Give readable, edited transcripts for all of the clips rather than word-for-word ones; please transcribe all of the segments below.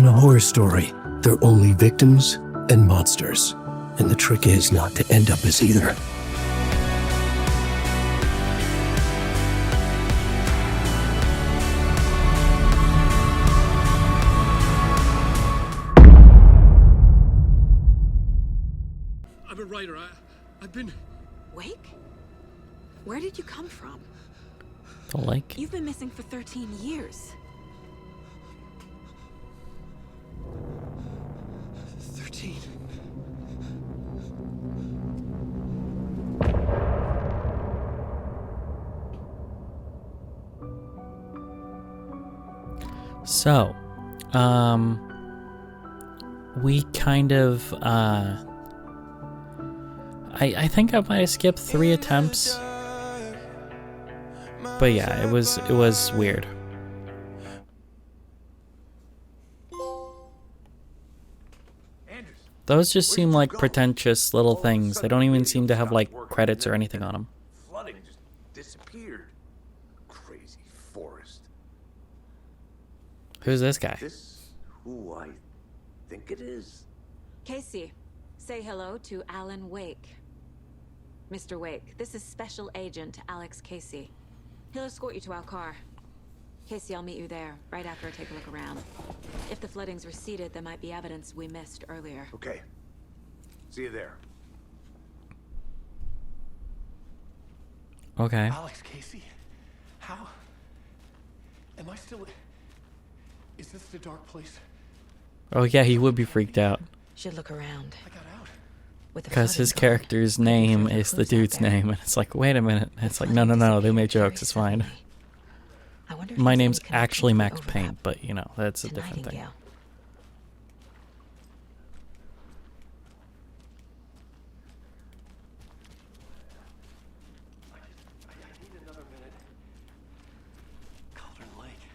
a horror story, they're only victims and monsters. And the trick is not to end up as either. I'm a writer. I've been... Wake? Where did you come from? The lake. You've been missing for 13 years. 13. So, we kind of, I think I might have skipped 3 attempts. But yeah, it was weird. Those just seem like pretentious little things. They don't even seem to have like credits or anything on them. Flooding just disappeared. Crazy forest. Who's this guy? This who I think it is? Casey, say hello to Alan Wake. Mr. Wake, this is Special Agent Alex Casey. He'll escort you to our car. Casey, I'll meet you there, right after I take a look around. If the flooding's receded, there might be evidence we missed earlier. Okay. See you there. Okay. Alex Casey? How? Am I still... Is this the dark place? Oh yeah, he would be freaked out. Should look around. I got out. Because his character's name is the dude's name, and it's like, wait a minute. It's like, no, they made jokes, it's fine. My name's actually Max Payne, but you know, that's a different thing. I need another minute. Cauldron Lake.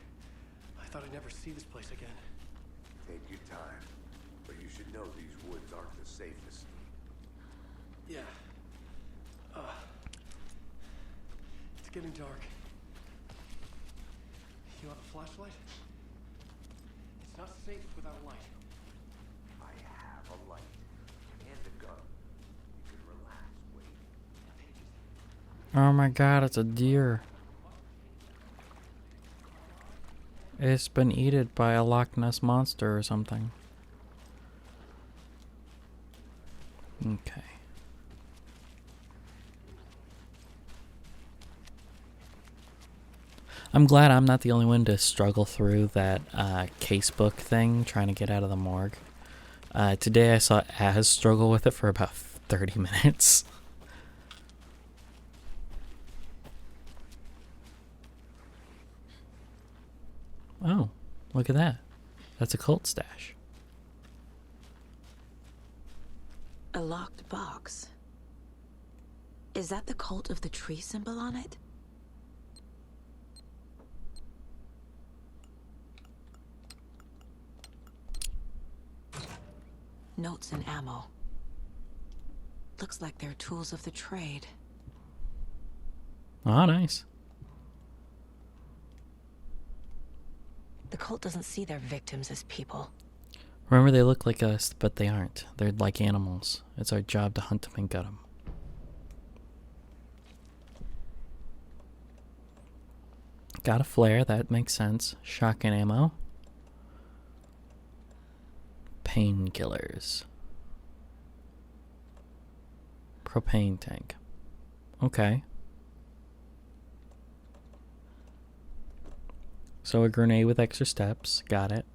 I thought I'd never see this place again. Take your time. But you should know these woods aren't the safest. Yeah. It's getting dark. You have a flashlight? It's not safe without a light. I have a light and a gun. You can relax, wait. Oh my god, it's a deer. It's been eaten by a Loch Ness monster or something. Okay. I'm glad I'm not the only one to struggle through that casebook thing, trying to get out of the morgue. Today I saw Az struggle with it for about 30 minutes. Oh, look at that. That's a cult stash. A locked box. Is that the cult of the tree symbol on it? Notes and ammo. Looks like they're tools of the trade. Oh, nice. The cult doesn't see their victims as people. Remember, they look like us, but they aren't. They're like animals. It's our job to hunt them and gut them. Got a flare, that makes sense. Shotgun ammo. Painkillers. Propane tank. Okay. So a grenade with extra steps. Got it.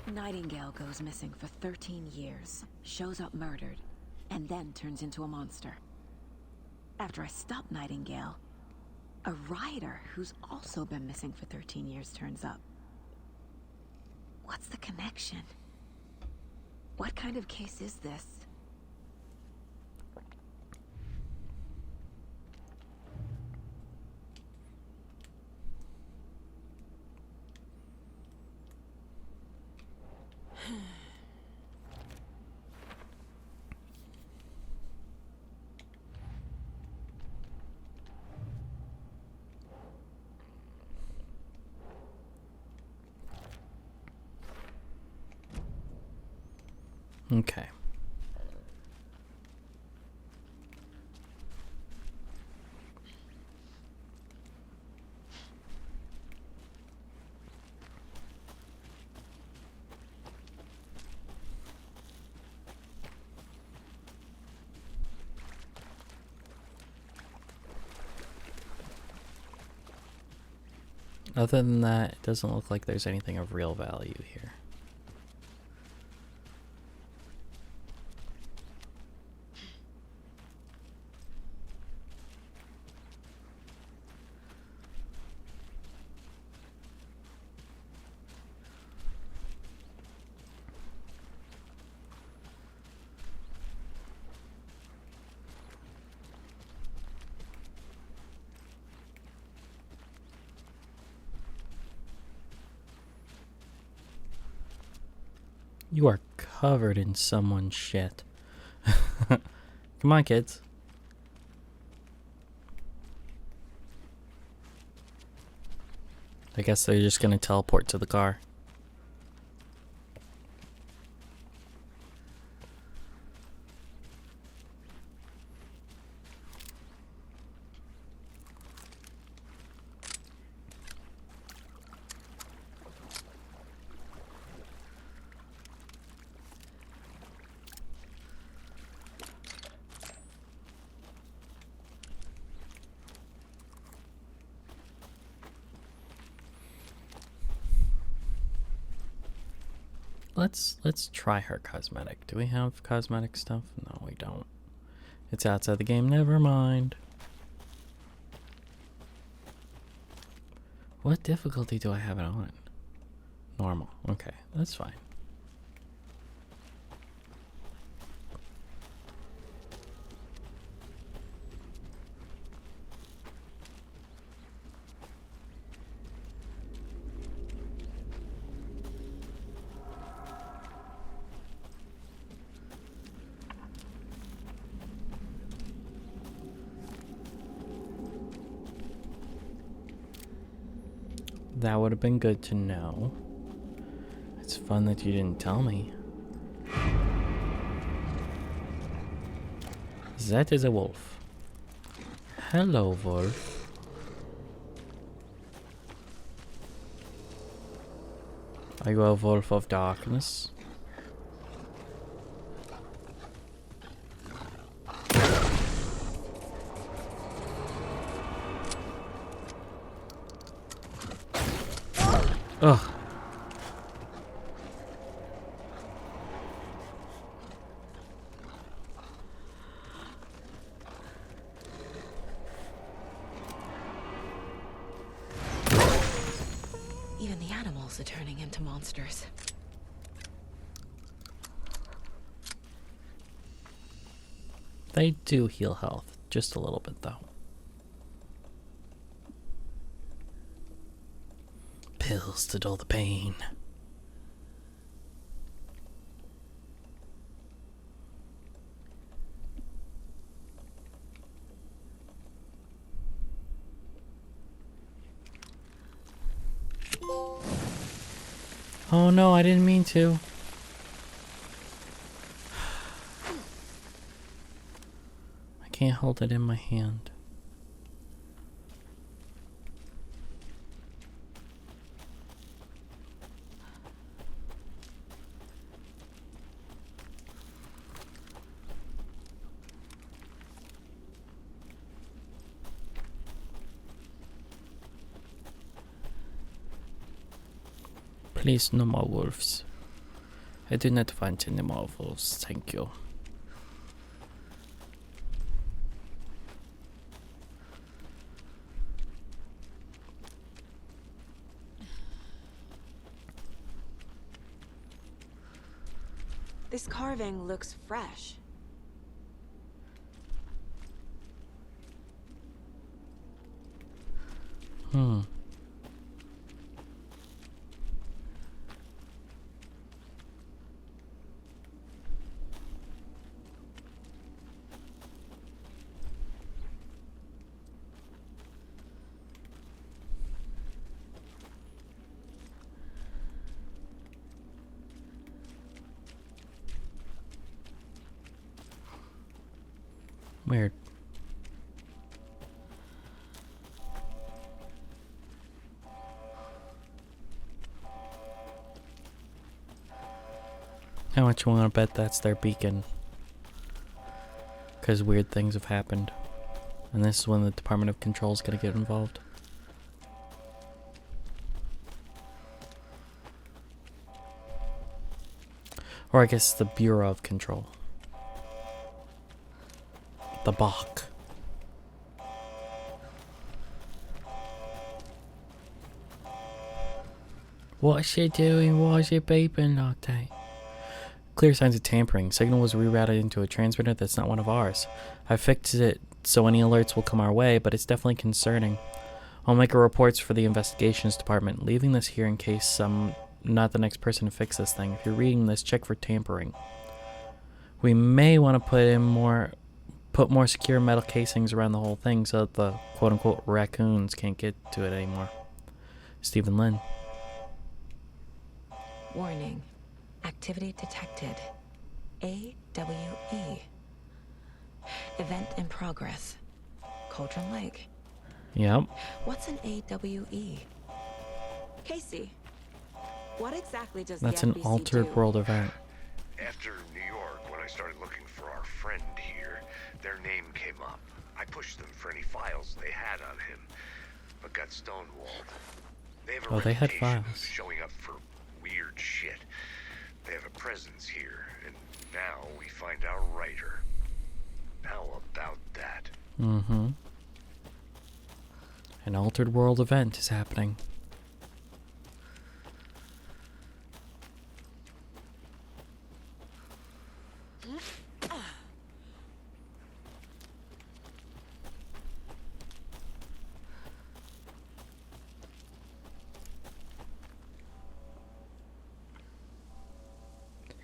Nightingale goes missing for 13 years, shows up murdered, and then turns into a monster. After I stop Nightingale, a rider who's also been missing for 13 years turns up. What's the connection? What kind of case is this? Okay. Other than that, it doesn't look like there's anything of real value here. You are covered in someone's shit. Come on, kids. I guess they're just gonna teleport to the car. Let's try her cosmetic. Do we have cosmetic stuff? No, we don't. It's outside the game. Never mind. What difficulty do I have it on? Normal. Okay, that's fine. That would have been good to know. It's fun that you didn't tell me. That is a wolf. Hello, wolf. Are you a wolf of darkness? Ugh. Even the animals are turning into monsters. They do heal health, just a little bit though. Pills to dull the pain. Oh no, I didn't mean to. I can't hold it in my hand. Please, no more wolves. I do not want any more wolves, thank you. This carving looks fresh. Weird. How much you want to bet that's their beacon? Because weird things have happened. And this is when the Department of Control is going to get involved. Or I guess the Bureau of Control. The BOC. What's she doing? Why is she beeping like that? Clear signs of tampering. Signal was rerouted into a transmitter that's not one of ours. I fixed it so any alerts will come our way, but it's definitely concerning. I'll make a reports for the investigations department, leaving this here in case I'm not the next person to fix this thing. If you're reading this, check for tampering. We may want to put more secure metal casings around the whole thing so that the quote-unquote raccoons can't get to it anymore. Stephen Lin. Warning. Activity detected. AWE. Event in progress. Cauldron Lake. Yep. What's an AWE? Casey, what exactly does That's the an FBC altered do? world event. After New York, when I started looking for our friend here, their name came up. I pushed them for any files they had on him, but got stonewalled. They have a Oh, they had reputation files. of showing up for weird shit. They have a presence here, and now we find our writer. How about that? Mm-hmm. An altered world event is happening.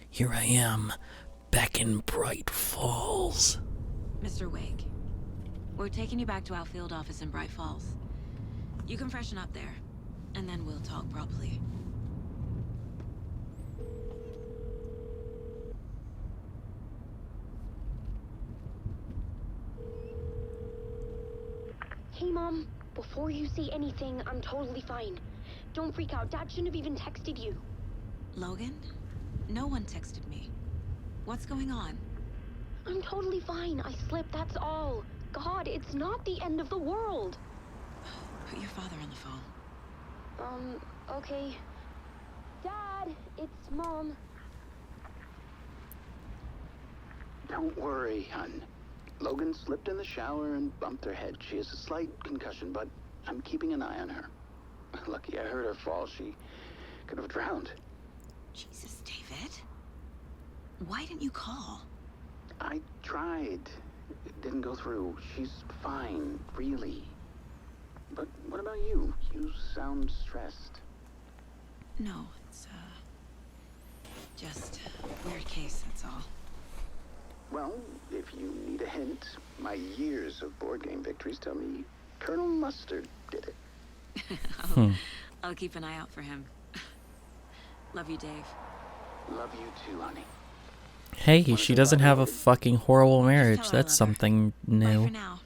Here I am, back in Bright Falls. Mr. Wake, we're taking you back to our field office in Bright Falls. You can freshen up there, and then we'll talk properly. Hey, Mom. Before you say anything, I'm totally fine. Don't freak out. Dad shouldn't have even texted you. Logan? No one texted me. What's going on? I'm totally fine. I slipped, that's all. God, it's not the end of the world. Put your father on the phone. Okay. Dad, it's Mom. Don't worry, hon. Logan slipped in the shower and bumped her head. She has a slight concussion, but I'm keeping an eye on her. Lucky I heard her fall. She could have drowned. Jesus, David. Why didn't you call? I tried. It didn't go through. She's fine, really. But what about you? You sound stressed. No, it's, just a weird case, that's all. Well, if you need a hint, my years of board game victories tell me Colonel Mustard did it. I'll keep an eye out for him. Love you, Dave. Love you too, honey. Hey, she doesn't have a fucking horrible marriage. Tell her I That's love her. something Bye new. for now.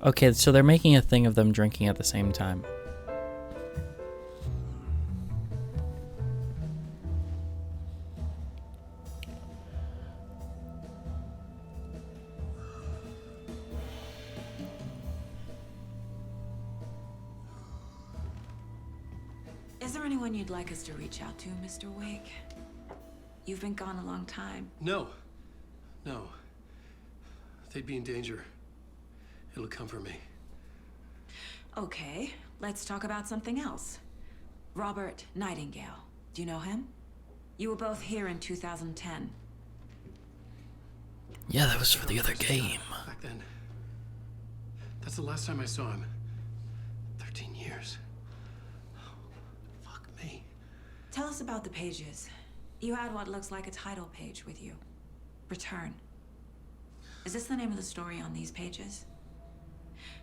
Okay, so they're making a thing of them drinking at the same time. Is there anyone you'd like us to reach out to, Mr. Wake? You've been gone a long time. No. No. They'd be in danger. It'll come for me. Okay, let's talk about something else. Robert Nightingale. Do you know him? You were both here in 2010. Yeah, that was for the other game. Back then. That's the last time I saw him. 13 years. Oh, fuck me. Tell us about the pages. You had what looks like a title page with you. Return. Is this the name of the story on these pages?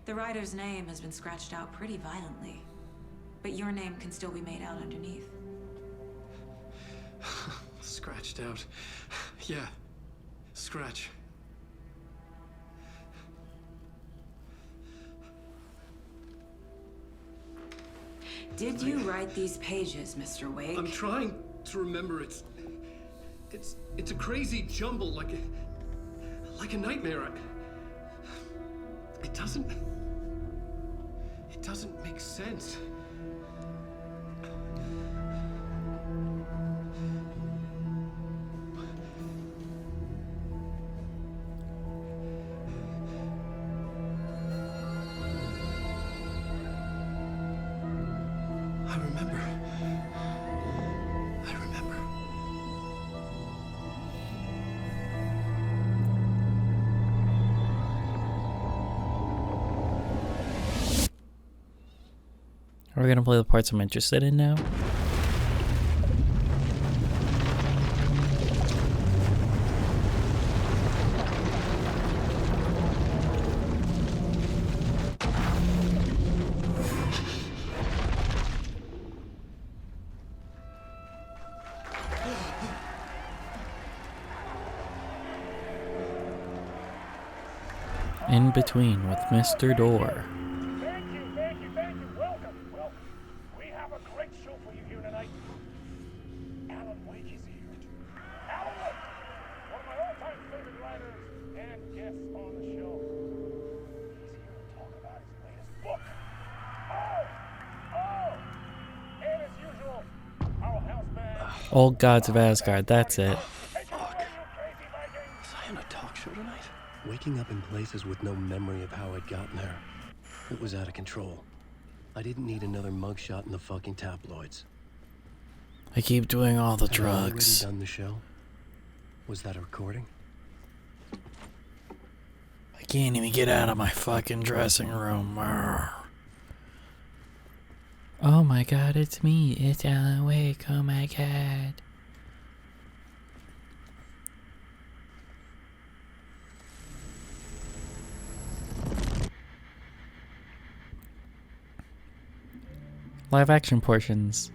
The writer's name has been scratched out pretty violently, but your name can still be made out underneath. Scratched out. Yeah. Scratch. Did you write these pages, Mr. Wake? I'm trying to remember. It's a crazy jumble, like a nightmare. It doesn't make sense. I remember. Are we gonna play the parts I'm interested in now? In Between with Mr. Door. Thank you. Welcome. Well, we have a great show for you here tonight. Alan Wake is here. Alan Wake, one of my all-time favorite writers and guests on the show. He's here to talk about his latest book. And as usual, our house band. Old Gods of Asgard, that's it. Waking up in places with no memory of how I'd gotten there. It was out of control. I didn't need another mugshot in the fucking tabloids. I keep doing all the Had I already drugs. done the show? Was that a recording? I can't even get out of my fucking dressing room. Oh my god, it's me. It's Alan Wake. Oh my god. Live action portions.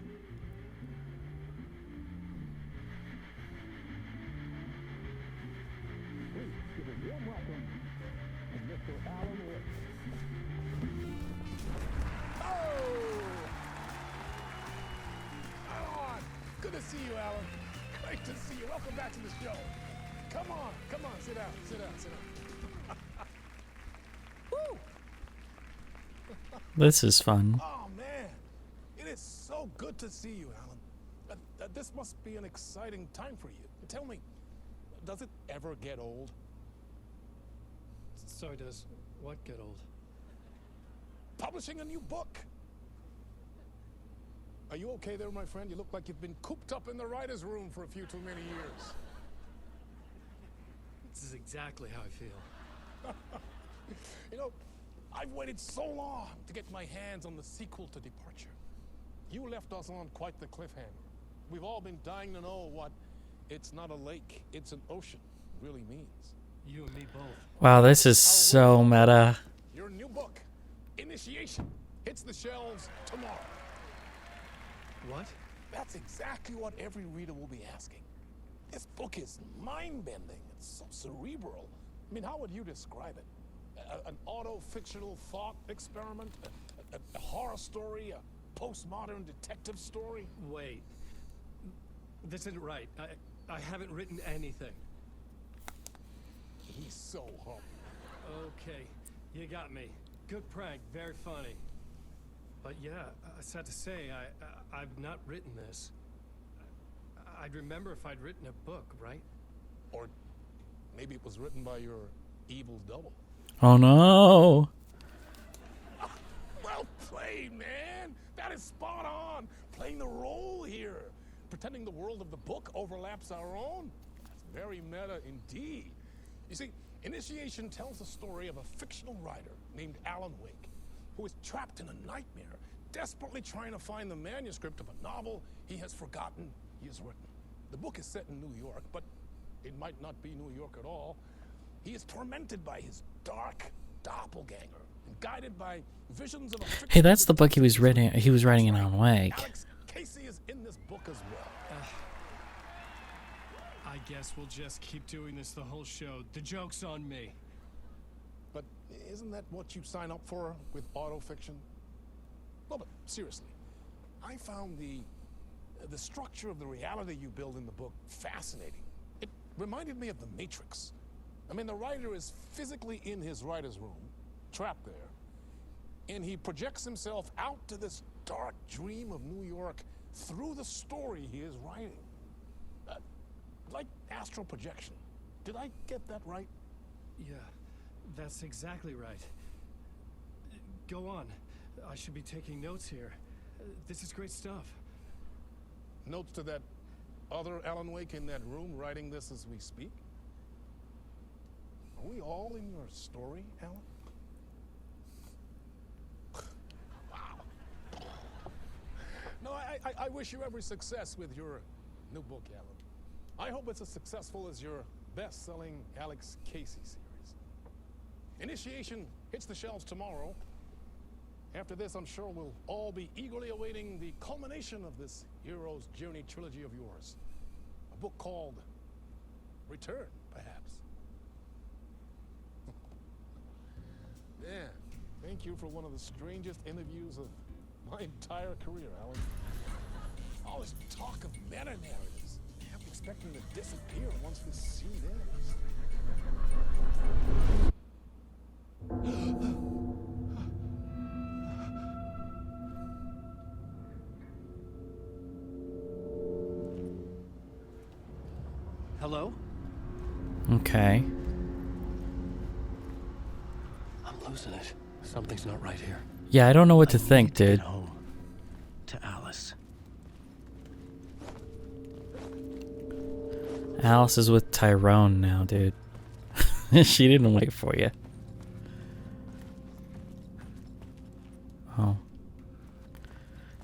Good to see you, Alan. Great to see you. Welcome back to the show. Come on, sit down. Woo! This is fun. Oh, man. It is so good to see you, Alan. This must be an exciting time for you. Tell me, does it ever get old? So does what get old? Publishing a new book. Are you okay there, my friend? You look like you've been cooped up in the writer's room for a few too many years. This is exactly how I feel. You know, I've waited so long to get my hands on the sequel to Departure. You left us on quite the cliffhanger. We've all been dying to know what "it's not a lake, it's an ocean" really means. You and me both. Wow, this is so meta. Your new book, Initiation, hits the shelves tomorrow. What? That's exactly what every reader will be asking. This book is mind-bending. It's so cerebral. I mean, how would you describe it? An auto-fictional thought experiment? A horror story? A postmodern detective story? Wait. This isn't right. I haven't written anything. He's so humble. Okay, you got me. Good prank, very funny. But yeah, sad to say, I've not written this. I'd remember if I'd written a book, right? Or maybe it was written by your evil double. Oh no. Well played, man. That is spot on. Playing the role here. Pretending the world of the book overlaps our own. That's very meta indeed. You see, Initiation tells the story of a fictional writer named Alan Wake, who is trapped in a nightmare, desperately trying to find the manuscript of a novel he has forgotten he has written. The book is set in New York, but it might not be New York at all. He is tormented by his dark doppelganger, guided by visions of a Hey, that's the book he was writing. He was writing in Alan Wake. Alex Casey is in this book as well. I guess we'll just keep doing this the whole show. The joke's on me. But isn't that what you sign up for with autofiction? No, but seriously, I found the structure of the reality you build in the book fascinating. It reminded me of The Matrix. I mean, the writer is physically in his writer's room, trapped there, and he projects himself out to this dark dream of New York through the story he is writing. Like astral projection. Did I get that right? Yeah, that's exactly right. Go on. I should be taking notes here. This is great stuff. Notes to that other Alan Wake in that room writing this as we speak? Are we all in your story, Alan? Wow. No, I wish you every success with your new book, Alan. I hope it's as successful as your best-selling Alex Casey series. Initiation hits the shelves tomorrow. After this, I'm sure we'll all be eagerly awaiting the culmination of this Hero's Journey trilogy of yours. A book called Return, perhaps. Man, thank you for one of the strangest interviews of my entire career, Alan. All this talk of meta-narratives. I'm expecting to disappear once this scene ends. Hello? Okay. I'm losing it. Something's not right here. Yeah, I don't know what to I think, need to dude. get home. To Alice. Alice is with Tyrone now, dude. She didn't wait for you. Oh.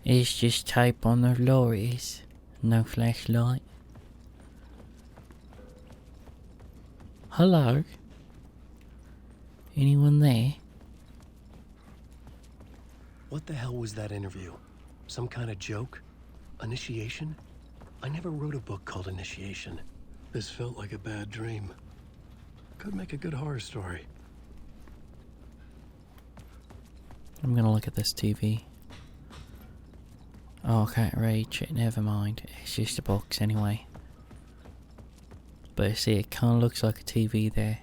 It's just type on the lorries. No flashlight. Hello? Anyone there? What the hell was that interview? Some kind of joke? Initiation? I never wrote a book called Initiation. This felt like a bad dream. Could make a good horror story. I'm gonna look at this TV. Oh, I can't reach it. Never mind. It's just a box anyway. But you see, it kind of looks like a TV there.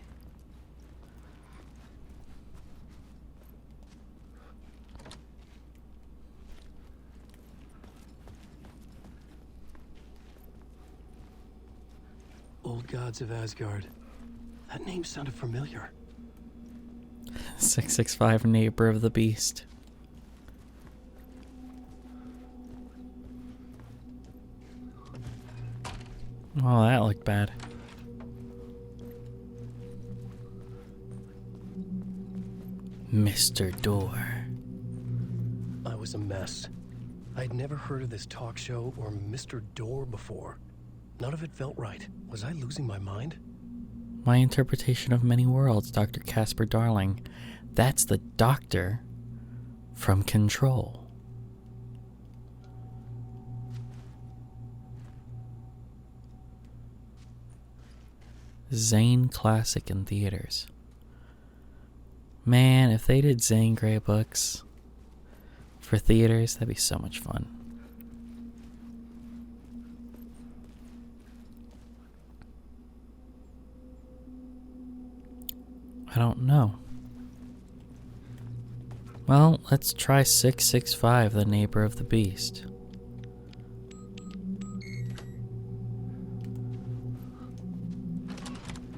Old Gods of Asgard. That name sounded familiar. 665 Neighbor of the Beast. Oh, that looked bad. Mr. Door. I was a mess. I'd never heard of this talk show or Mr. Door before. None of it felt right. Was I losing my mind? My interpretation of many worlds, Dr. Casper Darling. That's the doctor from Control. Zane Classic in theaters. Man, if they did Zane Grey books for theaters, that'd be so much fun. I don't know. Well, let's try 665, the Neighbor of the Beast.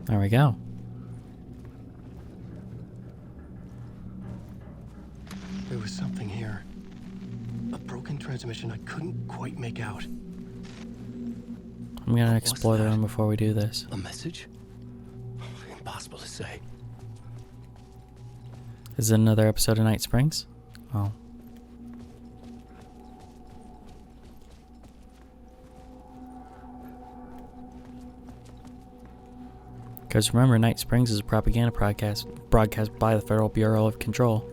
There we go. There was something here. A broken transmission I couldn't quite make out. I'm gonna explore the room before we do this. A message? Impossible to say. Is it another episode of Night Springs? Oh. Because remember, Night Springs is a propaganda broadcast by the Federal Bureau of Control.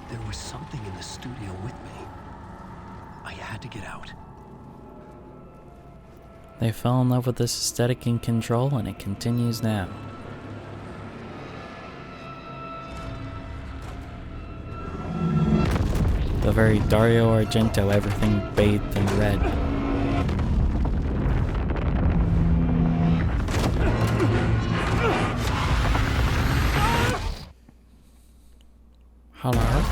There was something in the studio with me. I had to get out. They fell in love with this aesthetic and control, and it continues now. The very Dario Argento, everything bathed in red. Hello?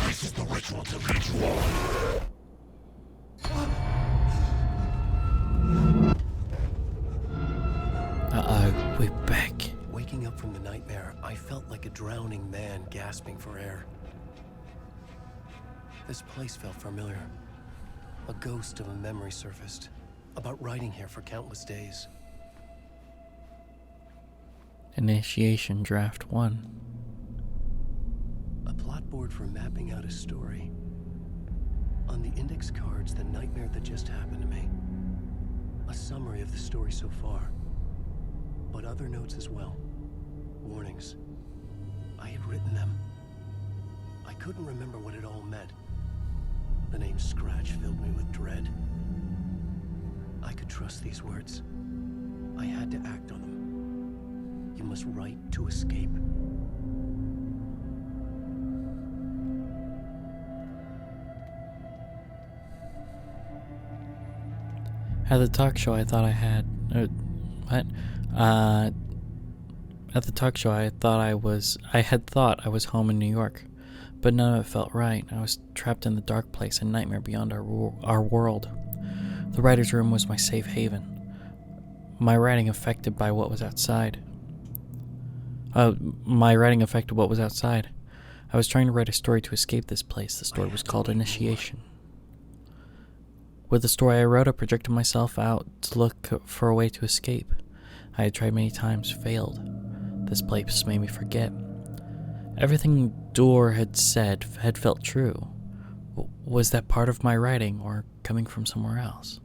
This is the ritual to lead you all. Uh-oh, we're back. Waking up from the nightmare, I felt like a drowning man gasping for air. This place felt familiar. A ghost of a memory surfaced, about writing here for countless days. Initiation Draft 1. A plot board for mapping out a story. On the index cards, the nightmare that just happened to me. A summary of the story so far. But other notes as well. Warnings. I had written them. I couldn't remember what it all meant. The name Scratch filled me with dread. I could trust these words. I had to act on them. You must write to escape. At the talk show, I thought I had... what? At the talk show, I had thought I was home in New York. But none of it felt right. I was trapped in the dark place, a nightmare beyond our world. The writer's room was my safe haven. My writing affected by what was outside. My writing affected what was outside. I was trying to write a story to escape this place. The story was called Initiation. With the story I wrote, I projected myself out to look for a way to escape. I had tried many times, failed. This place made me forget. Everything Door had said had felt true. Was that part of my writing, or coming from somewhere else?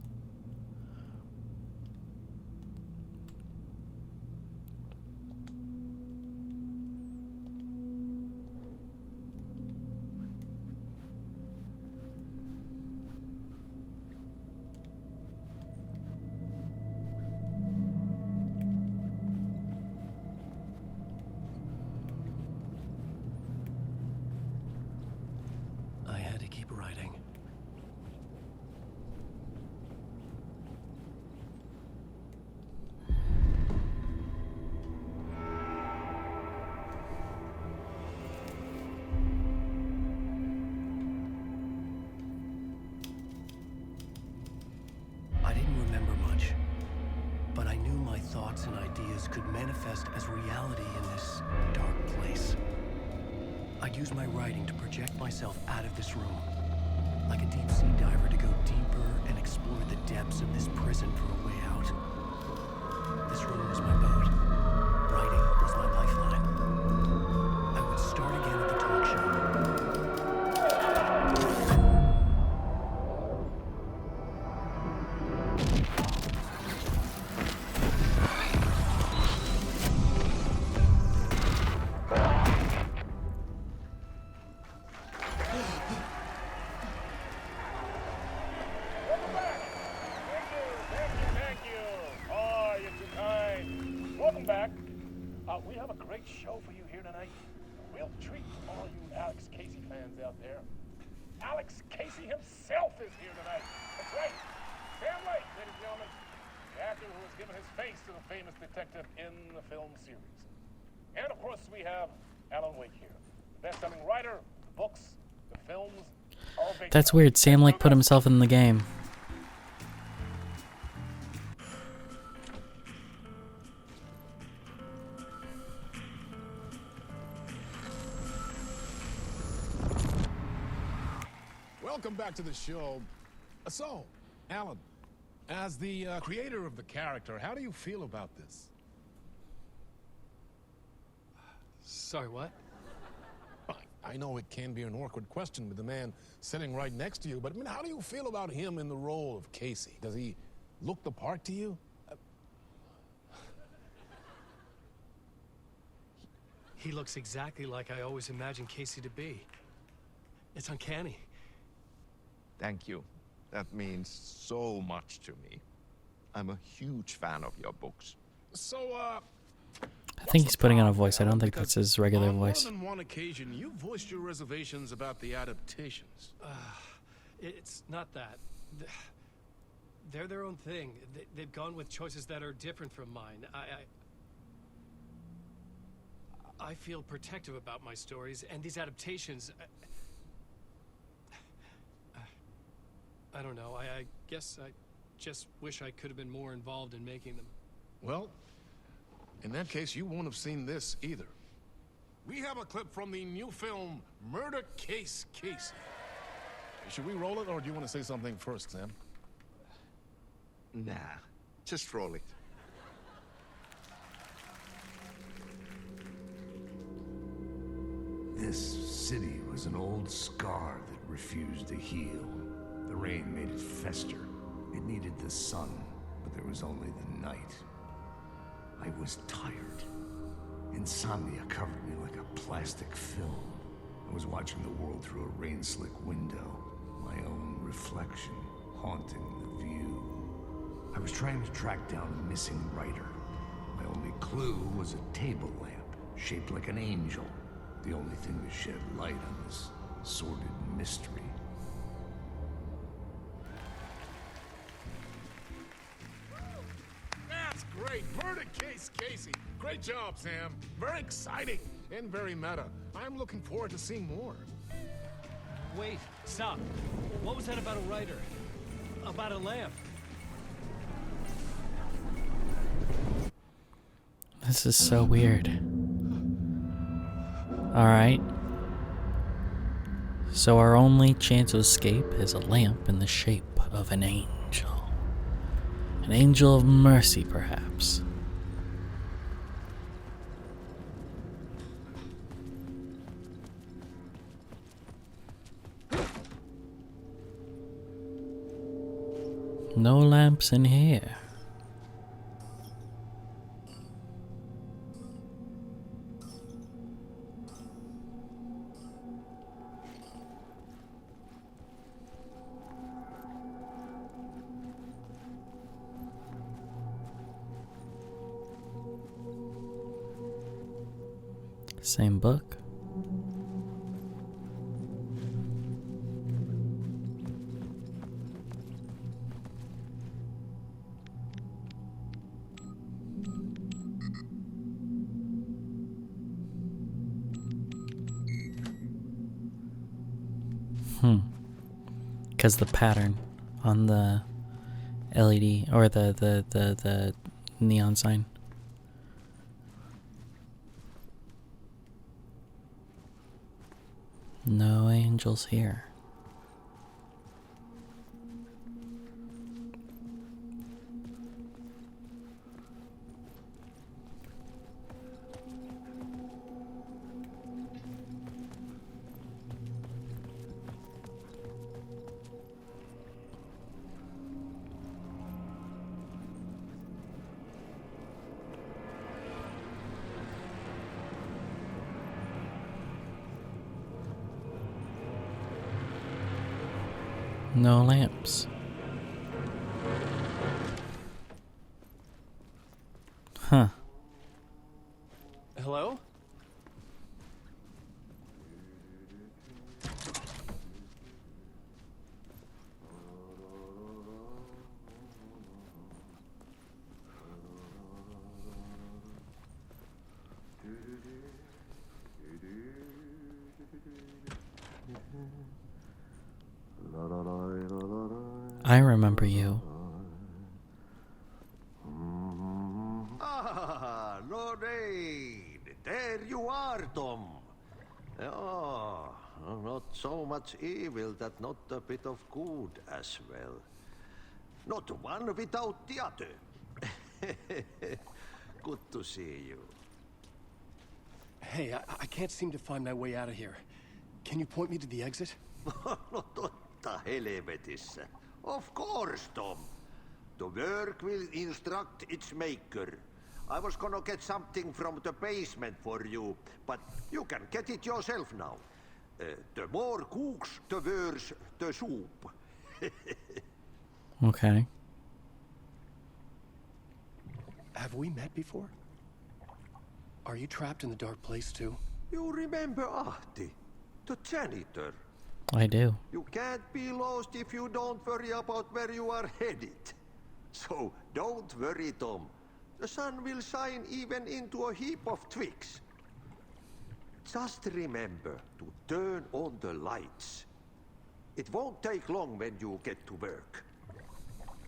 Thoughts and ideas could manifest as reality in this dark place. I'd use my writing to project myself out of this room, like a deep sea diver to go deeper and explore the depths of this prison for a way out. This room was my boat. Writing was my lifeline. I would start again at the talk show. We have a great show for you here tonight. A real treat for all you Alex Casey fans out there. Alex Casey himself is here tonight. That's right. Sam Lake, ladies and gentlemen. The actor who has given his face to the famous detective in the film series. And of course we have Alan Wake here. The best-selling writer, the books, the films, all based. That's weird. Sam Lake put himself in the game. welcome back to the show. So, Alan, as the creator of the character, how do you feel about this? Sorry, what? I know it can be an awkward question with the man sitting right next to you, but I mean, how do you feel about him in the role of Casey? Does he look the part to you? He looks exactly like I always imagined Casey to be. It's uncanny. Thank you. That means so much to me. I'm a huge fan of your books. So, I think he's putting on a voice. I don't think that's his regular voice. On more than one occasion, you voiced your reservations about the adaptations. It's not that. They're their own thing. They've gone with choices that are different from mine. I feel protective about my stories, and these adaptations... I don't know. I guess I just wish I could have been more involved in making them. Well, in that case, you won't have seen this either. We have a clip from the new film, Murder Case Casey. Should we roll it, or do you want to say something first, Sam? Nah, just roll it. This city was an old scar that refused to heal. The rain made it fester. It needed the sun, but there was only the night. I was tired. Insomnia covered me like a plastic film. I was watching the world through a rain-slick window, my own reflection haunting the view. I was trying to track down a missing writer. My only clue was a table lamp, shaped like an angel. The only thing to shed light on this sordid mystery. That's great! Murder Case Casey! Great job, Sam. Very exciting and very meta. I'm looking forward to seeing more. Wait, stop. What was that about a writer? About a lamp? This is so weird. Alright. So our only chance of escape is a lamp in the shape of an angel. An angel of mercy, perhaps. No lamps in here. Same book. Because the pattern on the LED or the neon sign. No angels here. No lamps. Huh. Hello? I remember you. Ah, Lorraine! There you are, Tom. Oh, Not so much evil that not a bit of good as well. Not one without the other. Good to see you. Hey, I can't seem to find my way out of here. Can you point me to the exit? No totta helvetissä. Of course, Tom. The work will instruct its maker. I was gonna get something from the basement for you, but you can get it yourself now. The more cooks, the worse the soup. Okay. Have we met before? Are you trapped in the dark place too? You remember Ahti, the janitor? I do. You can't be lost if you don't worry about where you are headed. So don't worry, Tom. The sun will shine even into a heap of twigs. Just remember to turn on the lights. It won't take long when you get to work.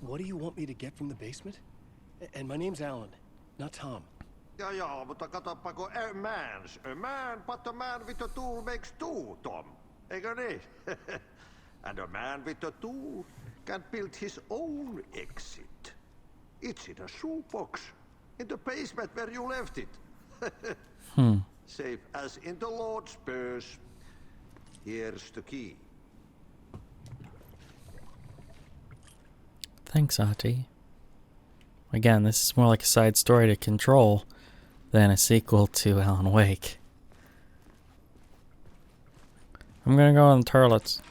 What do you want me to get from the basement? And my name's Alan, not Tom. Ja, mutta katsopako a man, but a man with a tool makes two, Tom. Eikö niin? And a man with a tool can build his own exit. It's in a shoebox, in the basement where you left it. Safe as in the Lord's purse. Here's the key. Thanks, Ahti. Again, this is more like a side story to Control than a sequel to Alan Wake. I'm gonna go on the toilets.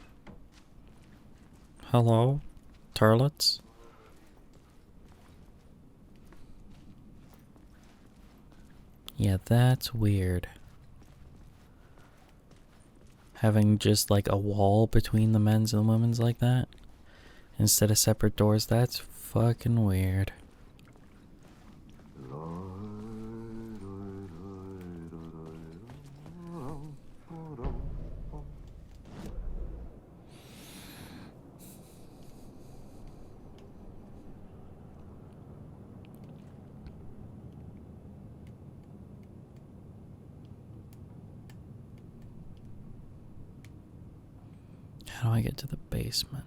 Hello? Toilets? Yeah, that's weird. Having just like a wall between the men's and the women's like that, instead of separate doors, that's fucking weird. How do I get to the basement?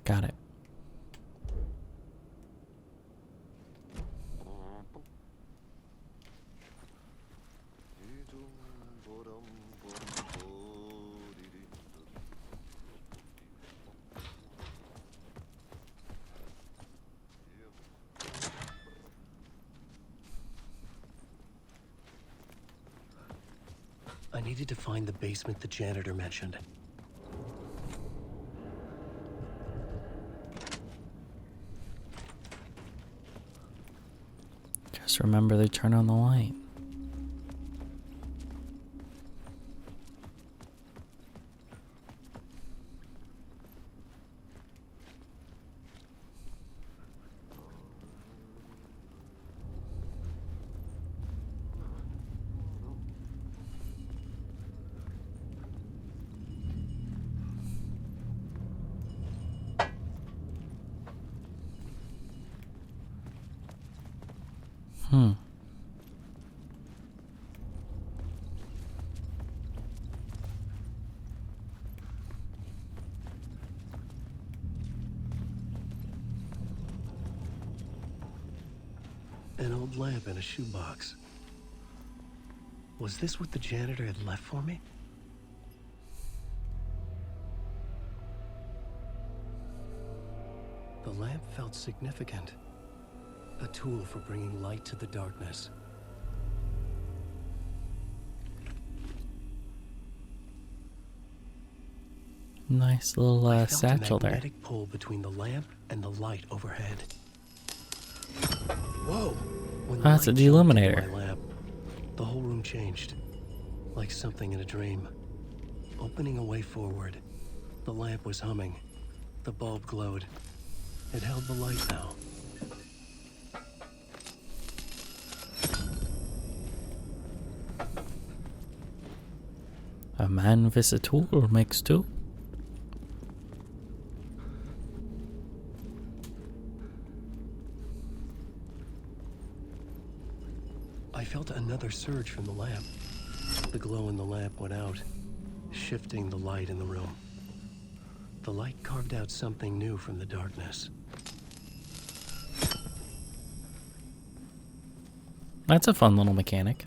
Got it. I needed to find the basement the janitor mentioned. Just remember to turn on the light. An old lamp in a shoebox. Was this what the janitor had left for me? The lamp felt significant. A tool for bringing light to the darkness. Nice little satchel a there. magnetic pull between the lamp and the light overhead. Whoa! When the That's a light jumped into deluminator. my lamp, the whole room changed, like something in a dream. Opening a way forward, the lamp was humming. The bulb glowed. It held the light now. A man with a tool makes two. surge from the lamp. The glow in the lamp went out, shifting the light in the room. The light carved out something new from the darkness. That's a fun little mechanic.